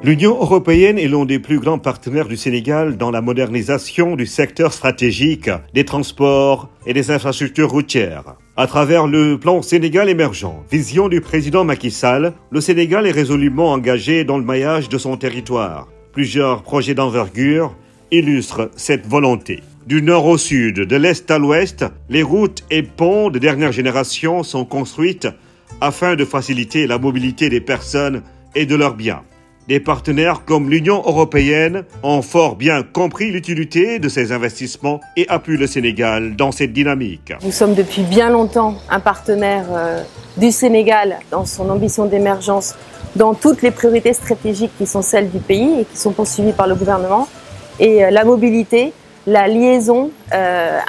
L'Union européenne est l'un des plus grands partenaires du Sénégal dans la modernisation du secteur stratégique des transports et des infrastructures routières. À travers le plan Sénégal émergent, vision du président Macky Sall, le Sénégal est résolument engagé dans le maillage de son territoire. Plusieurs projets d'envergure illustrent cette volonté. Du nord au sud, de l'est à l'ouest, les routes et ponts de dernière génération sont construites afin de faciliter la mobilité des personnes et de leurs biens. Des partenaires comme l'Union européenne ont fort bien compris l'utilité de ces investissements et appuient le Sénégal dans cette dynamique. Nous sommes depuis bien longtemps un partenaire du Sénégal dans son ambition d'émergence, dans toutes les priorités stratégiques qui sont celles du pays et qui sont poursuivies par le gouvernement. Et la mobilité, la liaison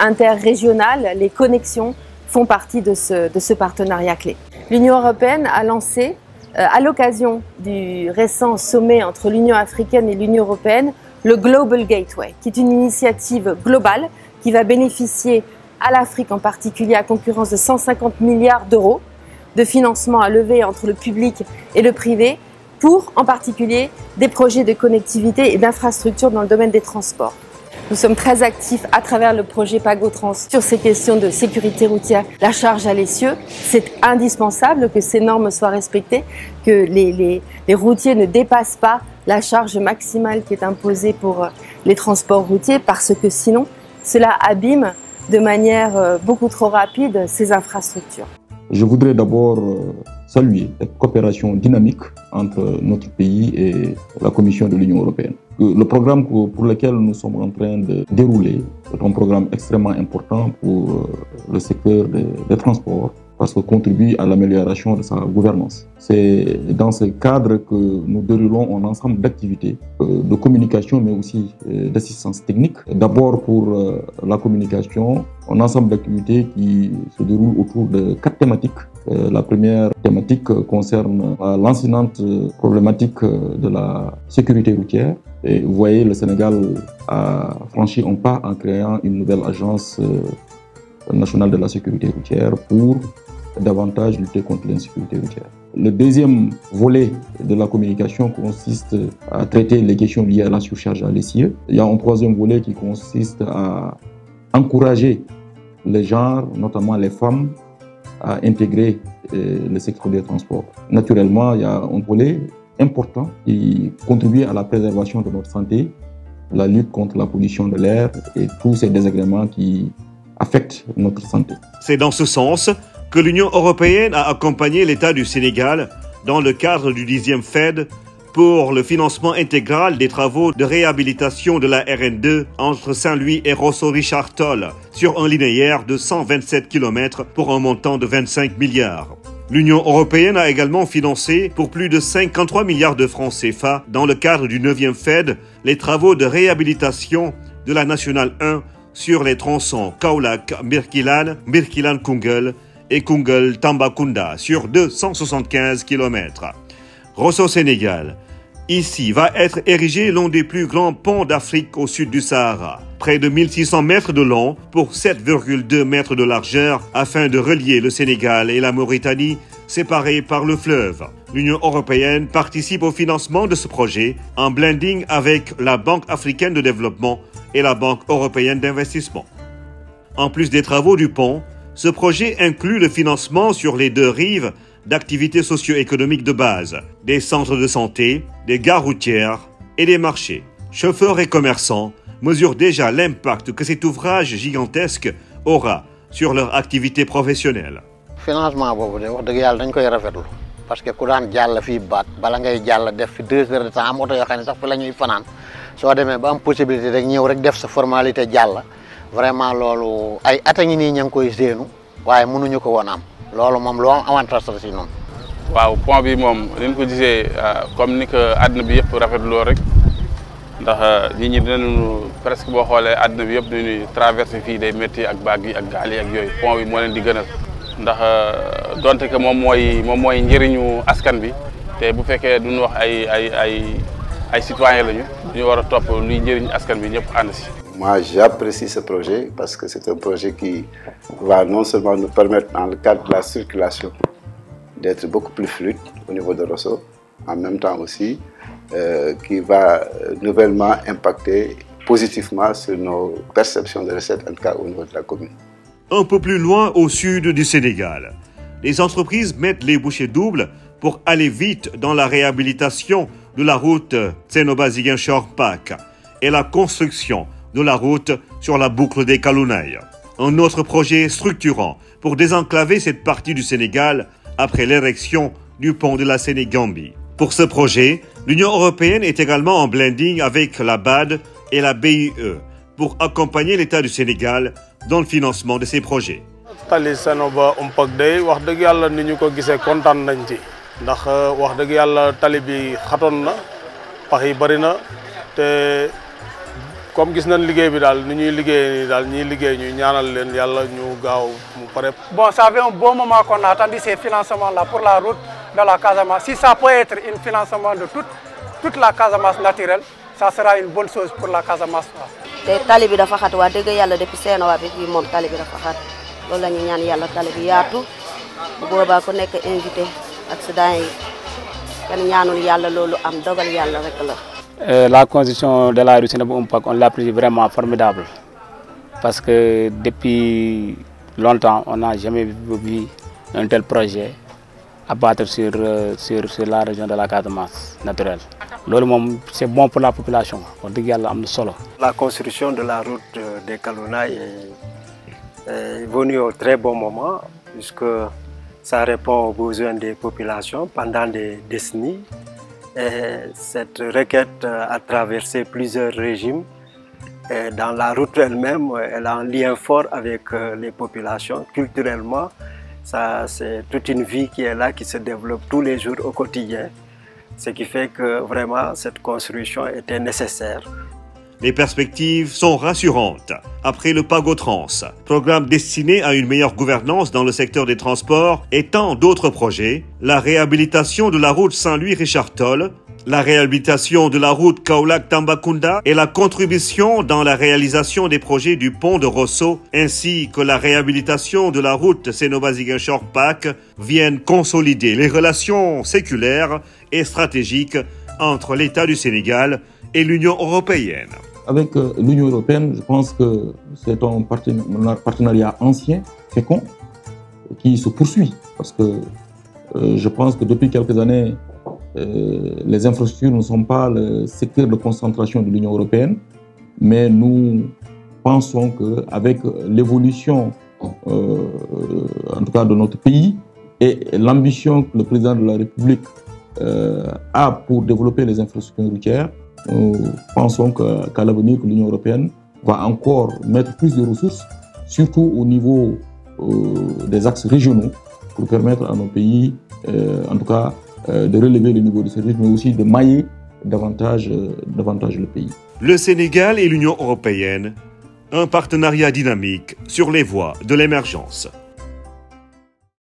interrégionale, les connexions font partie de ce partenariat clé. L'Union européenne a lancé à l'occasion du récent sommet entre l'Union africaine et l'Union européenne, le Global Gateway, qui est une initiative globale qui va bénéficier à l'Afrique en particulier à concurrence de 150 milliards d'euros de financement à lever entre le public et le privé pour en particulier des projets de connectivité et d'infrastructures dans le domaine des transports. Nous sommes très actifs à travers le projet PagoTrans sur ces questions de sécurité routière, la charge à l'essieu. C'est indispensable que ces normes soient respectées, que les routiers ne dépassent pas la charge maximale qui est imposée pour les transports routiers parce que sinon, cela abîme de manière beaucoup trop rapide ces infrastructures. Je voudrais d'abord saluer cette coopération dynamique entre notre pays et la Commission de l'Union européenne. Le programme pour lequel nous sommes en train de dérouler est un programme extrêmement important pour le secteur des transports parce qu'il contribue à l'amélioration de sa gouvernance. C'est dans ce cadre que nous déroulons un ensemble d'activités de communication mais aussi d'assistance technique. D'abord pour la communication, un ensemble d'activités qui se déroulent autour de 4 thématiques. La première thématique concerne l'ensinante problématique de la sécurité routière. Et vous voyez, le Sénégal a franchi un pas en créant une nouvelle agence nationale de la sécurité routière pour davantage lutter contre l'insécurité routière. Le deuxième volet de la communication consiste à traiter les questions liées à la surcharge à l'essieu. Il y a un troisième volet qui consiste à encourager les genres, notamment les femmes, à intégrer le secteur des transports. Naturellement, il y a un volet important qui contribue à la préservation de notre santé, la lutte contre la pollution de l'air et tous ces désagréments qui affectent notre santé. C'est dans ce sens que l'Union européenne a accompagné l'État du Sénégal dans le cadre du 10e FED pour le financement intégral des travaux de réhabilitation de la RN2 entre Saint-Louis et Rosso-Richard-Toll sur un linéaire de 127 km pour un montant de 25 milliards. L'Union européenne a également financé pour plus de 53 milliards de francs CFA dans le cadre du 9e FED les travaux de réhabilitation de la Nationale 1 sur les tronçons Kaolack-Birkilane, Birkilane-Koungheul et Koungheul-Tambacounda sur 275 km. Rosso-Sénégal. Ici va être érigé l'un des plus grands ponts d'Afrique au sud du Sahara. Près de 1600 mètres de long pour 7,2 mètres de largeur afin de relier le Sénégal et la Mauritanie séparés par le fleuve. L'Union européenne participe au financement de ce projet en blending avec la Banque africaine de développement et la Banque européenne d'investissement. En plus des travaux du pont, ce projet inclut le financement sur les 2 rives d'activités socio-économiques de base, des centres de santé, des gares routières et des marchés. Chauffeurs et commerçants mesurent déjà l'impact que cet ouvrage gigantesque aura sur leur activité professionnelle. Financement boobu de wax dëgg yàlla dañ koy rafetlu parce que ku daan jàll fii baat bala ngay jàll def fi 2 heures de temps am oto yoo xam ne sax fi la ñuy fanaan soo demee ba am possibilité rek ñëw rek def sa formalité jàll vraiment loolu ay at a ngi nii ña ngi koy séenu waaye mënuñu ko woon am. loolu moom lu am avantage la si ñoom. waaw pont bi moom ni ñu ko gisee comme ni ko àdduna bi yëpp rafetloo rek ndax nit ñi dinañu presque boo xoolee àdduna bi yëpp dañuy traversé fii day métti ak baag yi ak gaal yi ak yooyu pont bi moo leen di gënal ndax donte que moom mooy njëriñu askan bi te bu fekkee duñu wax ay citoyens lañu ñu war a topp luy njëriñ askan bi ñëpp ànd si. Moi, j'apprécie ce projet parce que c'est un projet qui va non seulement nous permettre, dans le cadre de la circulation, d'être beaucoup plus fluide au niveau de Rosso, en même temps aussi qui va nouvellement impacter positivement sur nos perceptions de recettes, en tout cas au niveau de la commune. Un peu plus loin au sud du Sénégal, les entreprises mettent les bouchées doubles pour aller vite dans la réhabilitation de la route Thiénaba-Ziguinchor-Pack et la construction de la route sur la boucle des Kalounaï. Un autre projet structurant pour désenclaver cette partie du Sénégal après l'érection du pont de la Sénégambie. Pour ce projet, l'Union européenne est également en blending avec la BAD et la BIE pour accompagner l'État du Sénégal dans le financement de ces projets. Tali Thiénaba Pack day wax deug yalla ni ñu ko gisee kontaan nañ ci ndax wax deug yalla tali bi xatoon na pax yi bari na te comme gis nañ liggéey bi daal ni ñuy liggéey daal ñi liggéey ñu ñaanal leen yalla ñu gaaw mu paré. Bon, ça fait un bon moment qu'on a attendu ces financements là pour la route de la Casamance. Si ça peut être un financement de toute la Casamance naturelle, ça sera une bonne chose pour la Casamance. Té tali bi dafa xat wa deug yalla depuis Thiénaba bi fi mom tali bi dafa xat. Loolu la ñu ñaan yalla tali bi yaatu bu boobaa ku nekk invité accident yi kenn ñaanul yalla loolu am dogal yalla rek la. La construction de la rue Thiénaba Pack, on l'a pris vraiment formidable parce que depuis longtemps on n'a jamais vu un tel projet abattre sur la région de la Casamance naturelle. C'est bon pour la population. La construction de la route des Kalounaï est venue au très bon moment puisque ça répond aux besoins des populations pendant des décennies. Et cette requête a traversé plusieurs régimes. Et dans la route elle-même, elle a un lien fort avec les populations. Culturellement, c'est toute une vie qui est là, qui se développe tous les jours au quotidien. Ce qui fait que vraiment cette construction était nécessaire. Les perspectives sont rassurantes. Après le Pagotrans, programme destiné à une meilleure gouvernance dans le secteur des transports et tant d'autres projets, la réhabilitation de la route Saint-Louis-Richard Toll, la réhabilitation de la route Kaolack-Tambacounda et la contribution dans la réalisation des projets du pont de Rosso ainsi que la réhabilitation de la route Thiénaba-Ziguinchor-Pack viennent consolider les relations séculaires et stratégiques entre l'État du Sénégal et l'Union européenne. Avec l'Union européenne, je pense que c'est un partenariat ancien, fécond, qui se poursuit. Parce que je pense que depuis quelques années, les infrastructures ne sont pas le secteur de concentration de l'Union européenne, mais nous pensons qu'avec l'évolution, en tout cas de notre pays, et l'ambition que le président de la République a pour développer les infrastructures routières, nous pensons qu'à l'avenir, l'Union européenne va encore mettre plus de ressources, surtout au niveau des axes régionaux, pour permettre à nos pays, en tout cas, de relever le niveau de service, mais aussi de mailler davantage le pays. Le Sénégal et l'Union européenne, un partenariat dynamique sur les voies de l'émergence.